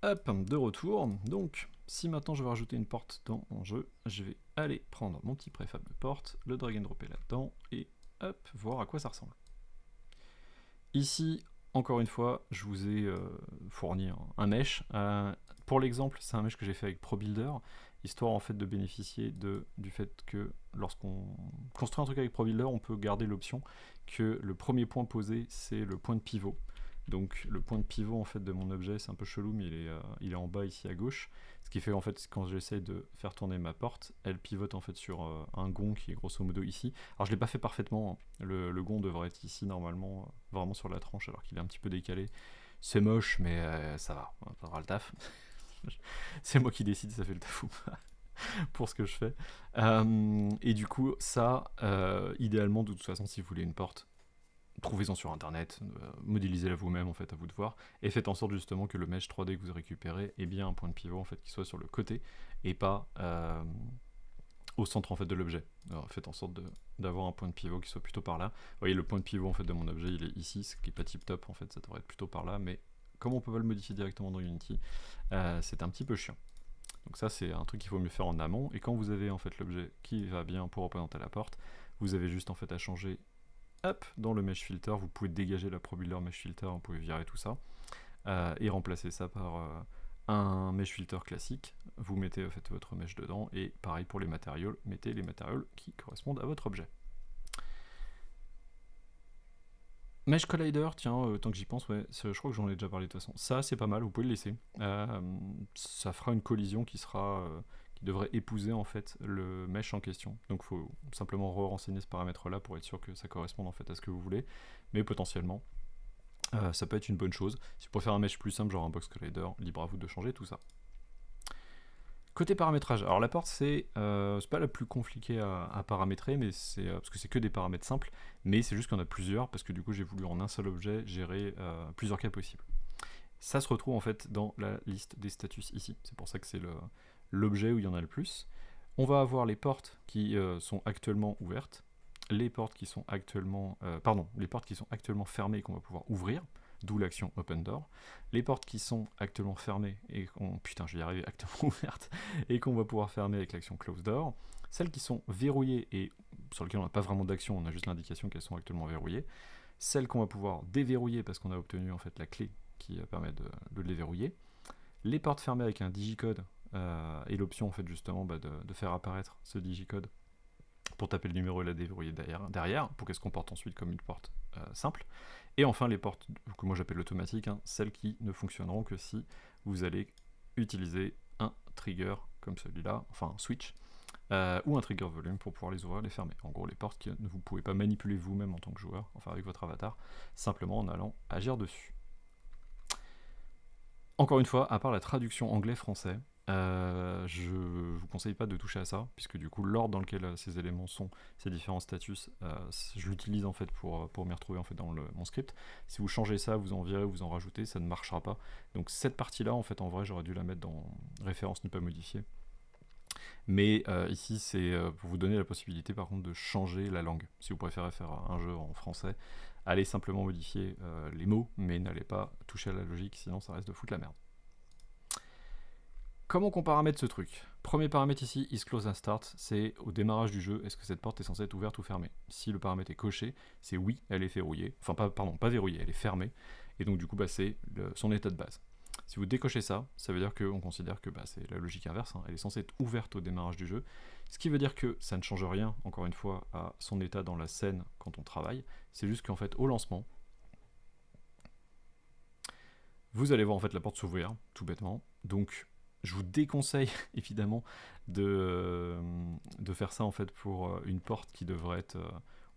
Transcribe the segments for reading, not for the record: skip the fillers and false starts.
Hop, de retour. Donc, si maintenant je veux rajouter une porte dans mon jeu, je vais aller prendre mon petit préfab de porte, le drag and dropper là-dedans, et hop, voir à quoi ça ressemble. Ici, encore une fois, je vous ai fourni un mesh. Pour l'exemple, c'est un mesh que j'ai fait avec ProBuilder, histoire en fait de bénéficier du fait que lorsqu'on construit un truc avec ProBuilder, on peut garder l'option que le premier point posé, c'est le point de pivot. Donc le point de pivot en fait de mon objet, c'est un peu chelou, mais il est en bas ici à gauche. Ce qui fait en fait quand j'essaie de faire tourner ma porte, elle pivote en fait sur un gond qui est grosso modo ici. Alors je l'ai pas fait parfaitement, hein. Le gond devrait être ici normalement, vraiment sur la tranche, alors qu'il est un petit peu décalé. C'est moche, mais ça va, on fera le taf. C'est moi qui décide si ça fait le taf ou pas pour ce que je fais. Et du coup, ça, idéalement, de toute façon, si vous voulez une porte, trouvez-en sur internet, modélisez-la vous-même en fait, à vous de voir, et faites en sorte justement que le mesh 3D que vous récupérez ait bien un point de pivot en fait qui soit sur le côté et pas au centre en fait de l'objet. Alors, faites en sorte d'avoir un point de pivot qui soit plutôt par là. Vous voyez, le point de pivot en fait de mon objet il est ici, ce qui est pas tip top en fait, ça devrait être plutôt par là, mais comme on peut pas le modifier directement dans Unity, c'est un petit peu chiant. Donc ça c'est un truc qu'il faut mieux faire en amont, et quand vous avez en fait l'objet qui va bien pour représenter la porte, vous avez juste en fait à changer. Hop, dans le mesh filter, vous pouvez dégager la ProBuilder mesh filter, vous pouvez virer tout ça, et remplacer ça par un mesh filter classique. Vous mettez en fait votre mesh dedans, et pareil pour les matériaux, mettez les matériaux qui correspondent à votre objet. Mesh Collider, tiens, tant que j'y pense, ouais, je crois que j'en ai déjà parlé de toute façon. Ça, c'est pas mal, vous pouvez le laisser. Ça fera une collision qui devrait épouser en fait le mesh en question. Donc, il faut simplement renseigner ce paramètre-là pour être sûr que ça corresponde en fait à ce que vous voulez. Mais potentiellement, ça peut être une bonne chose. Si vous préférez un mesh plus simple, genre un box collider, libre à vous de changer tout ça. Côté paramétrage, alors la porte c'est pas la plus compliquée à paramétrer, mais parce que c'est que des paramètres simples, mais c'est juste qu'il y en a plusieurs, parce que du coup j'ai voulu en un seul objet gérer plusieurs cas possibles. Ça se retrouve en fait dans la liste des status ici, c'est pour ça que c'est l'objet où il y en a le plus. On va avoir les portes qui sont actuellement ouvertes, les portes qui sont actuellement, les portes qui sont actuellement fermées et qu'on va pouvoir ouvrir, d'où l'action open door. Les portes qui sont actuellement fermées et je vais y arriver, actuellement ouvertes et qu'on va pouvoir fermer avec l'action close door. Celles qui sont verrouillées et sur lesquelles on n'a pas vraiment d'action, on a juste l'indication qu'elles sont actuellement verrouillées. Celles qu'on va pouvoir déverrouiller parce qu'on a obtenu en fait la clé qui permet de les verrouiller. Les portes fermées avec un digicode et l'option en fait justement de faire apparaître ce digicode pour taper le numéro et la déverrouiller derrière pour qu'elle se comporte ensuite comme une porte simple. Et enfin les portes que moi j'appelle automatiques, hein, celles qui ne fonctionneront que si vous allez utiliser un trigger comme celui-là, enfin un switch, ou un trigger volume pour pouvoir les ouvrir et les fermer. En gros les portes que vous ne pouvez pas manipuler vous-même en tant que joueur, enfin avec votre avatar, simplement en allant agir dessus. Encore une fois, à part la traduction anglais-français, je vous conseille pas de toucher à ça, puisque du coup l'ordre dans lequel ces éléments sont, ces différents status, je l'utilise en fait pour m'y retrouver en fait dans mon script. Si vous changez ça, vous en virez, vous en rajoutez, ça ne marchera pas. Donc cette partie-là, en fait, en vrai, j'aurais dû la mettre dans référence ne pas modifier. Mais ici, c'est pour vous donner la possibilité par contre de changer la langue. Si vous préférez faire un jeu en français, allez simplement modifier les mots, mais n'allez pas toucher à la logique, sinon ça reste de foutre la merde. Comment qu'on paramètre ce truc? Premier paramètre ici, isClose and start, c'est au démarrage du jeu, est-ce que cette porte est censée être ouverte ou fermée? Si le paramètre est coché, c'est oui, elle est verrouillée, enfin pas verrouillée, elle est fermée, et donc du coup c'est son état de base. Si vous décochez ça, ça veut dire qu'on considère que c'est la logique inverse, hein, elle est censée être ouverte au démarrage du jeu, ce qui veut dire que ça ne change rien, encore une fois, à son état dans la scène quand on travaille, c'est juste qu'en fait au lancement, vous allez voir en fait la porte s'ouvrir, tout bêtement, donc je vous déconseille évidemment de faire ça en fait pour une porte qui devrait être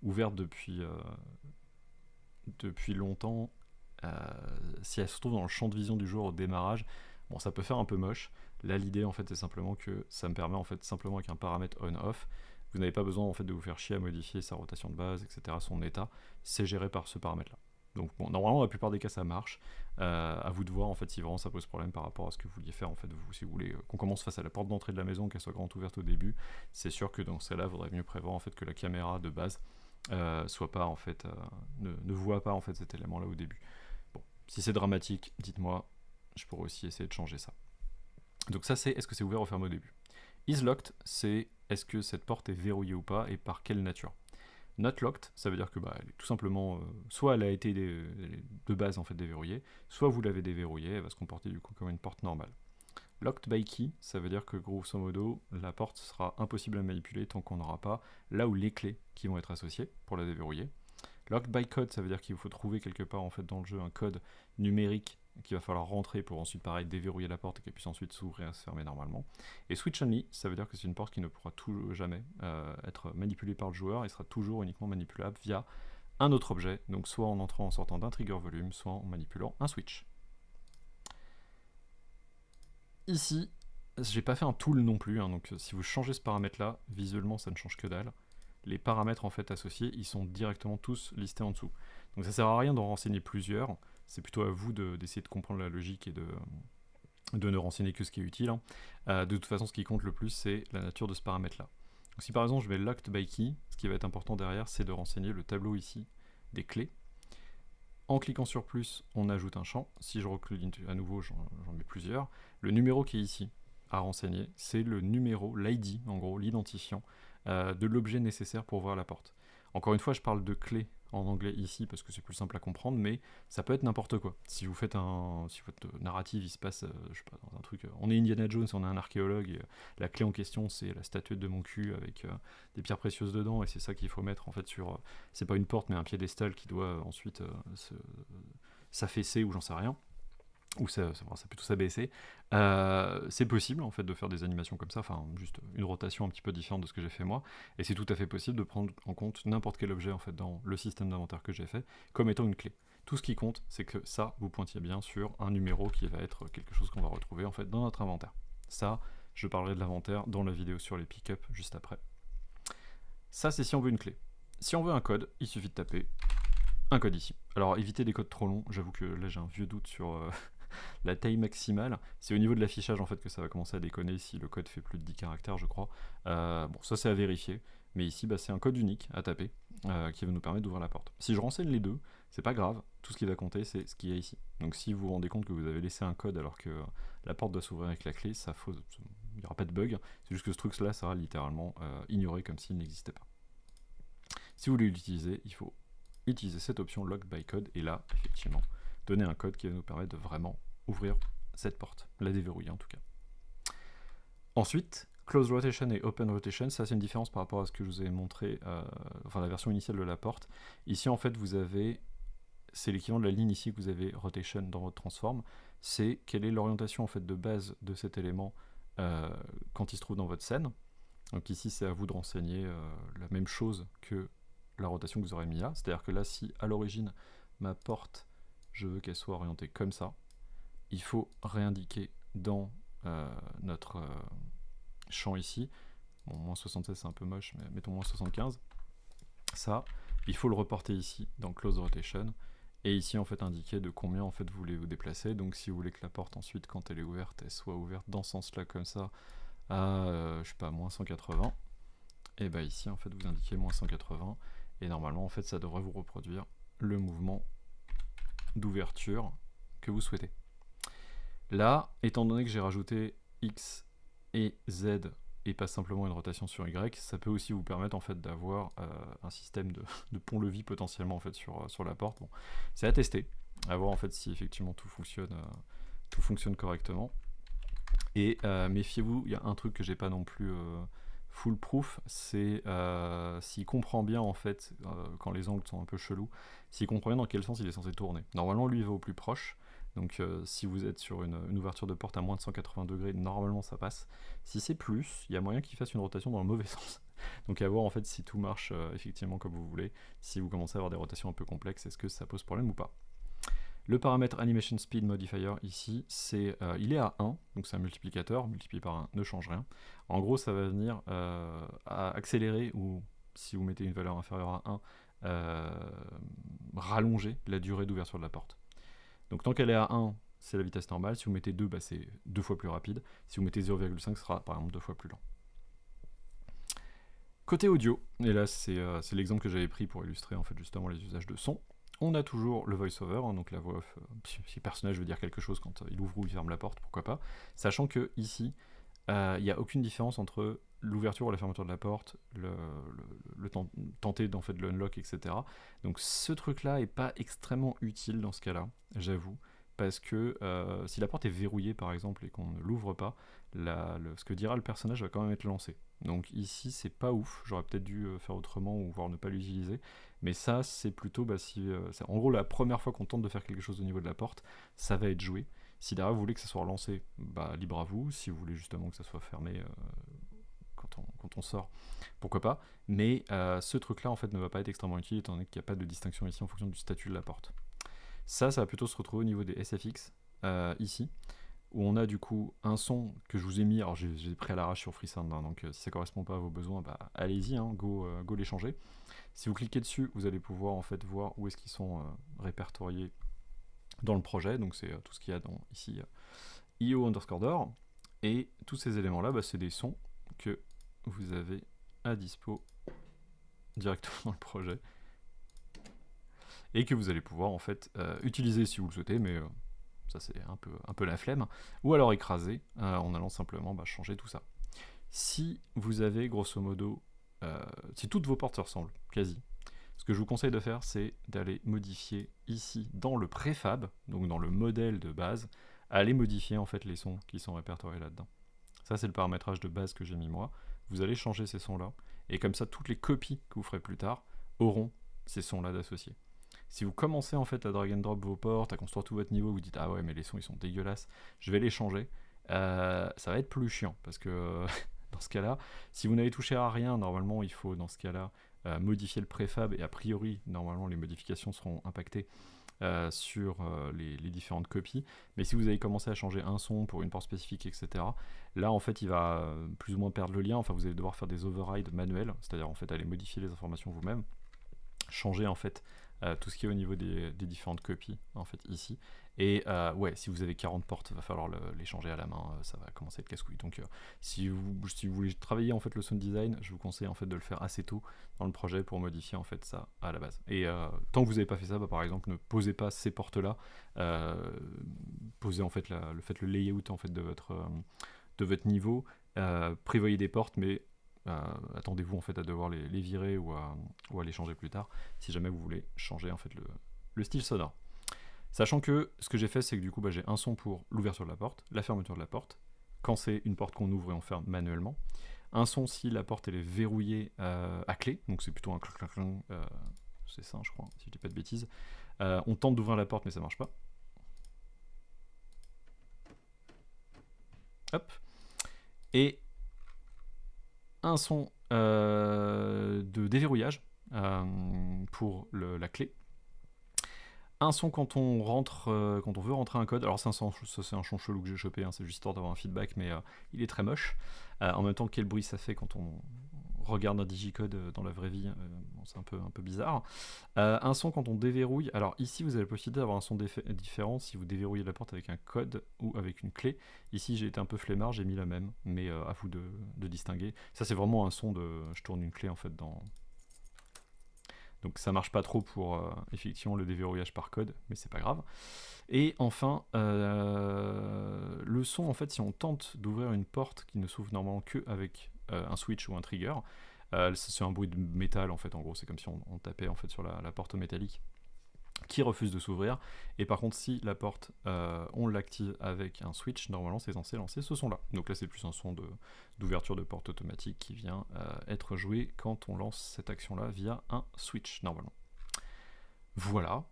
ouverte depuis longtemps. Si elle se trouve dans le champ de vision du joueur au démarrage, bon ça peut faire un peu moche. Là l'idée en fait c'est simplement que ça me permet en fait simplement avec un paramètre on-off, vous n'avez pas besoin en fait de vous faire chier à modifier sa rotation de base, etc., son état, c'est géré par ce paramètre là. Donc bon, normalement la plupart des cas ça marche. À vous de voir en fait si vraiment ça pose problème par rapport à ce que vous vouliez faire en fait. Vous, si vous voulez qu'on commence face à la porte d'entrée de la maison, qu'elle soit grande ouverte au début, c'est sûr que dans celle-là, il vaudrait mieux prévoir en fait que la caméra de base soit pas en fait ne voit pas en fait cet élément-là au début. Bon, si c'est dramatique, dites-moi, je pourrais aussi essayer de changer ça. Donc ça c'est est-ce que c'est ouvert ou fermé au début. Is locked, c'est est-ce que cette porte est verrouillée ou pas et par quelle nature. Not locked, ça veut dire que elle est tout simplement, soit elle a été de base en fait déverrouillée, soit vous l'avez déverrouillée, elle va se comporter du coup comme une porte normale. Locked by key, ça veut dire que grosso modo, la porte sera impossible à manipuler tant qu'on n'aura pas là où les clés qui vont être associées pour la déverrouiller. Locked by code, ça veut dire qu'il faut trouver quelque part en fait dans le jeu un code numérique qu'il va falloir rentrer pour ensuite pareil déverrouiller la porte et qu'elle puisse ensuite s'ouvrir et se fermer normalement. Et switch only, ça veut dire que c'est une porte qui ne pourra jamais être manipulée par le joueur et sera toujours uniquement manipulable via un autre objet, donc soit en entrant en sortant d'un trigger volume, soit en manipulant un switch. Ici, j'ai pas fait un tool non plus, donc si vous changez ce paramètre là, visuellement ça ne change que dalle. Les paramètres en fait associés, ils sont directement tous listés en dessous. Donc ça sert à rien d'en renseigner plusieurs, c'est plutôt à vous d'essayer de comprendre la logique et de ne renseigner que ce qui est utile. De toute façon, ce qui compte le plus, c'est la nature de ce paramètre-là. Donc si par exemple je mets locked by key, ce qui va être important derrière, c'est de renseigner le tableau ici des clés. En cliquant sur plus, on ajoute un champ. Si je reclique à nouveau, j'en mets plusieurs. Le numéro qui est ici à renseigner, c'est le numéro, l'ID, en gros, l'identifiant de l'objet nécessaire pour ouvrir la porte. Encore une fois, je parle de clé en anglais ici parce que c'est plus simple à comprendre, mais ça peut être n'importe quoi. Si vous faites si votre narrative il se passe, je sais pas, dans un truc, on est Indiana Jones, on est un archéologue, et la clé en question c'est la statuette de mon cul avec des pierres précieuses dedans, et c'est ça qu'il faut mettre en fait sur, c'est pas une porte mais un piédestal qui doit ensuite s'affaisser ou j'en sais rien. Ou ça plutôt s'abaisser, c'est possible en fait de faire des animations comme ça, enfin juste une rotation un petit peu différente de ce que j'ai fait moi, et c'est tout à fait possible de prendre en compte n'importe quel objet en fait dans le système d'inventaire que j'ai fait comme étant une clé. Tout ce qui compte, c'est que ça, vous pointiez bien sur un numéro qui va être quelque chose qu'on va retrouver en fait dans notre inventaire. Ça, je parlerai de l'inventaire dans la vidéo sur les pick-up juste après. Ça, c'est si on veut une clé. Si on veut un code, il suffit de taper un code ici. Alors évitez des codes trop longs, j'avoue que là j'ai un vieux doute sur la taille maximale. C'est au niveau de l'affichage en fait que ça va commencer à déconner si le code fait plus de 10 caractères je crois. Bon ça c'est à vérifier, mais ici c'est un code unique à taper qui va nous permettre d'ouvrir la porte. Si je renseigne les deux, c'est pas grave, tout ce qui va compter c'est ce qu'il y a ici. Donc si vous vous rendez compte que vous avez laissé un code alors que la porte doit s'ouvrir avec la clé, il n'y aura pas de bug, c'est juste que ce truc là sera littéralement ignoré comme s'il n'existait pas. Si vous voulez l'utiliser, il faut utiliser cette option Locked by Code et là, effectivement, donner un code qui va nous permettre de vraiment ouvrir cette porte, la déverrouiller en tout cas. Ensuite, Close Rotation et Open Rotation, ça c'est une différence par rapport à ce que je vous ai montré, enfin la version initiale de la porte. Ici en fait vous avez, c'est l'équivalent de la ligne ici que vous avez Rotation dans votre transform, c'est quelle est l'orientation en fait de base de cet élément quand il se trouve dans votre scène. Donc ici c'est à vous de renseigner la même chose que la rotation que vous aurez mis là, c'est-à-dire que là si à l'origine ma porte je veux qu'elle soit orientée comme ça, il faut réindiquer dans notre champ ici, bon moins 76 c'est un peu moche mais mettons moins 75, ça il faut le reporter ici dans Close Rotation et ici en fait indiquer de combien en fait vous voulez vous déplacer. Donc si vous voulez que la porte ensuite quand elle est ouverte elle soit ouverte dans ce sens là comme ça à je sais pas moins 180, et bah ici en fait vous indiquez moins 180 et normalement en fait ça devrait vous reproduire le mouvement d'ouverture que vous souhaitez. Là, étant donné que j'ai rajouté X et Z et pas simplement une rotation sur Y, ça peut aussi vous permettre en fait d'avoir un système de pont-levis potentiellement en fait sur la porte. Bon, c'est à tester, à voir en fait si effectivement tout fonctionne correctement. Et méfiez-vous, il y a un truc que j'ai pas non plus foolproof, c'est s'il comprend bien en fait quand les angles sont un peu chelous, s'il comprend bien dans quel sens il est censé tourner. Normalement lui il va au plus proche, donc si vous êtes sur une ouverture de porte à moins de 180 degrés, normalement ça passe. Si c'est plus, il y a moyen qu'il fasse une rotation dans le mauvais sens. Donc à voir en fait si tout marche effectivement comme vous voulez. Si vous commencez à avoir des rotations un peu complexes, est-ce que ça pose problème ou pas? Le paramètre Animation Speed Modifier ici, il est à 1, donc c'est un multiplicateur, multiplié par 1 ne change rien. En gros, ça va venir à accélérer, ou si vous mettez une valeur inférieure à 1, rallonger la durée d'ouverture de la porte. Donc tant qu'elle est à 1, c'est la vitesse normale, si vous mettez 2, c'est 2 fois plus rapide, si vous mettez 0,5, ce sera par exemple 2 fois plus lent. Côté audio, et là c'est l'exemple que j'avais pris pour illustrer en fait justement les usages de son. On a toujours le voice-over, hein, donc la voix off, si le personnage veut dire quelque chose quand il ouvre ou il ferme la porte, pourquoi pas. Sachant que ici, il n'y a aucune différence entre l'ouverture ou la fermeture de la porte, tenter d'en fait de l'unlock, etc. Donc ce truc-là est pas extrêmement utile dans ce cas-là, j'avoue, parce que si la porte est verrouillée par exemple et qu'on ne l'ouvre pas, ce que dira le personnage va quand même être lancé. Donc ici c'est pas ouf, j'aurais peut-être dû faire autrement ou voire ne pas l'utiliser, mais ça c'est plutôt c'est en gros la première fois qu'on tente de faire quelque chose au niveau de la porte, ça va être joué. Si derrière vous voulez que ça soit relancé, bah libre à vous. Si vous voulez justement que ça soit fermé quand on sort, pourquoi pas. Mais ce truc-là en fait ne va pas être extrêmement utile étant donné qu'il n'y a pas de distinction ici en fonction du statut de la porte. Ça va plutôt se retrouver au niveau des SFX ici, où on a du coup un son que je vous ai mis. Alors j'ai pris à l'arrache sur FreeSound, hein, donc si ça correspond pas à vos besoins, bah allez-y, hein, go les changer. Si vous cliquez dessus, vous allez pouvoir en fait voir où est-ce qu'ils sont répertoriés dans le projet, donc c'est tout ce qu'il y a dans ici io_door, et tous ces éléments là, bah, c'est des sons que vous avez à dispo directement dans le projet et que vous allez pouvoir en fait utiliser si vous le souhaitez, mais ça c'est un peu la flemme, ou alors écraser en allant simplement changer tout ça. Si vous avez grosso modo, si toutes vos portes se ressemblent, quasi, ce que je vous conseille de faire, c'est d'aller modifier ici dans le préfab, donc dans le modèle de base, aller modifier en fait les sons qui sont répertoriés là-dedans. Ça, c'est le paramétrage de base que j'ai mis moi. Vous allez changer ces sons-là, et comme ça, toutes les copies que vous ferez plus tard auront ces sons-là d'associés. Si vous commencez en fait à drag and drop vos portes, à construire tout votre niveau, vous dites ah ouais mais les sons ils sont dégueulasses, je vais les changer, ça va être plus chiant parce que dans ce cas-là, si vous n'avez touché à rien, normalement il faut dans ce cas-là modifier le préfab et a priori normalement les modifications seront impactées sur les différentes copies. Mais si vous avez commencé à changer un son pour une porte spécifique, etc., là en fait il va plus ou moins perdre le lien. Enfin vous allez devoir faire des overrides manuels, c'est-à-dire en fait aller modifier les informations vous-même, changer en fait tout ce qui est au niveau des différentes copies en fait ici. Et ouais, si vous avez 40 portes, il va falloir les changer à la main, ça va commencer à être casse-couille. Donc si vous voulez travailler en fait le sound design, je vous conseille en fait de le faire assez tôt dans le projet pour modifier en fait ça à la base. Et tant que vous n'avez pas fait ça, par exemple, ne posez pas ces portes-là, posez en fait le layout en fait de votre niveau, prévoyez des portes, mais attendez-vous en fait à devoir les virer ou à les changer plus tard si jamais vous voulez changer en fait le style sonore. Sachant que ce que j'ai fait, c'est que du coup j'ai un son pour l'ouverture de la porte, la fermeture de la porte, quand c'est une porte qu'on ouvre et on ferme manuellement, un son si la porte elle est verrouillée à clé, donc c'est plutôt un clac, c'est ça je crois, si je dis pas de bêtises. On tente d'ouvrir la porte mais ça marche pas. Hop. Et un son de déverrouillage pour la clé. Un son quand on rentre, quand on veut rentrer un code. Alors c'est un son chelou que j'ai chopé, hein, c'est juste histoire d'avoir un feedback, mais il est très moche. En même temps, quel bruit ça fait quand on regarde un digicode dans la vraie vie, bon, c'est un peu bizarre. Un son quand on déverrouille. Alors ici, vous avez la possibilité d'avoir un son différent si vous déverrouillez la porte avec un code ou avec une clé. Ici, j'ai été un peu flemmard, j'ai mis la même, mais à vous de distinguer. Ça, c'est vraiment un son de... Je tourne une clé en fait dans... Donc ça marche pas trop pour effectivement le déverrouillage par code, mais c'est pas grave. Et enfin, le son en fait, si on tente d'ouvrir une porte qui ne s'ouvre normalement que avec un switch ou un trigger, c'est un bruit de métal en fait. En gros, c'est comme si on tapait en fait sur la porte métallique qui refuse de s'ouvrir. Et par contre, si la porte, on l'active avec un switch, normalement c'est censé lancer ce son-là. Donc là, c'est plus un son d'ouverture de porte automatique qui vient être joué quand on lance cette action-là via un switch, normalement. Voilà,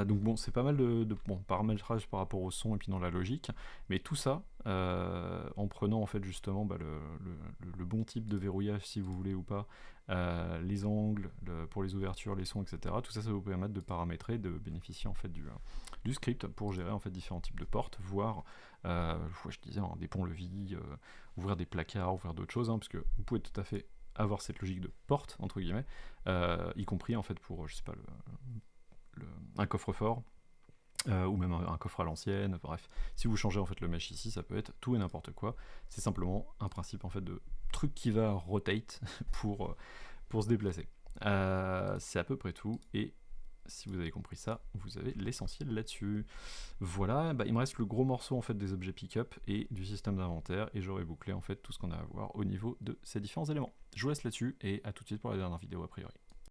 donc bon, c'est pas mal de paramétrage par rapport au son et puis dans la logique, mais tout ça, en prenant en fait justement le bon type de verrouillage si vous voulez ou pas, les angles pour les ouvertures, les sons, etc. Tout ça, ça va vous permettre de paramétrer, de bénéficier en fait du script pour gérer en fait différents types de portes, voire, je disais, hein, des ponts-levis, ouvrir des placards, ouvrir d'autres choses, hein, parce que vous pouvez tout à fait avoir cette logique de porte entre guillemets, y compris en fait pour je sais pas un coffre-fort ou même un coffre à l'ancienne. Bref, si vous changez en fait le mesh ici, ça peut être tout et n'importe quoi. C'est simplement un principe en fait de truc qui va rotate pour se déplacer. C'est à peu près tout et si vous avez compris ça, vous avez l'essentiel là-dessus. Voilà, bah, il me reste le gros morceau en fait des objets pick-up et du système d'inventaire, et j'aurai bouclé en fait tout ce qu'on a à voir au niveau de ces différents éléments. Je vous laisse là-dessus, et à tout de suite pour la dernière vidéo a priori.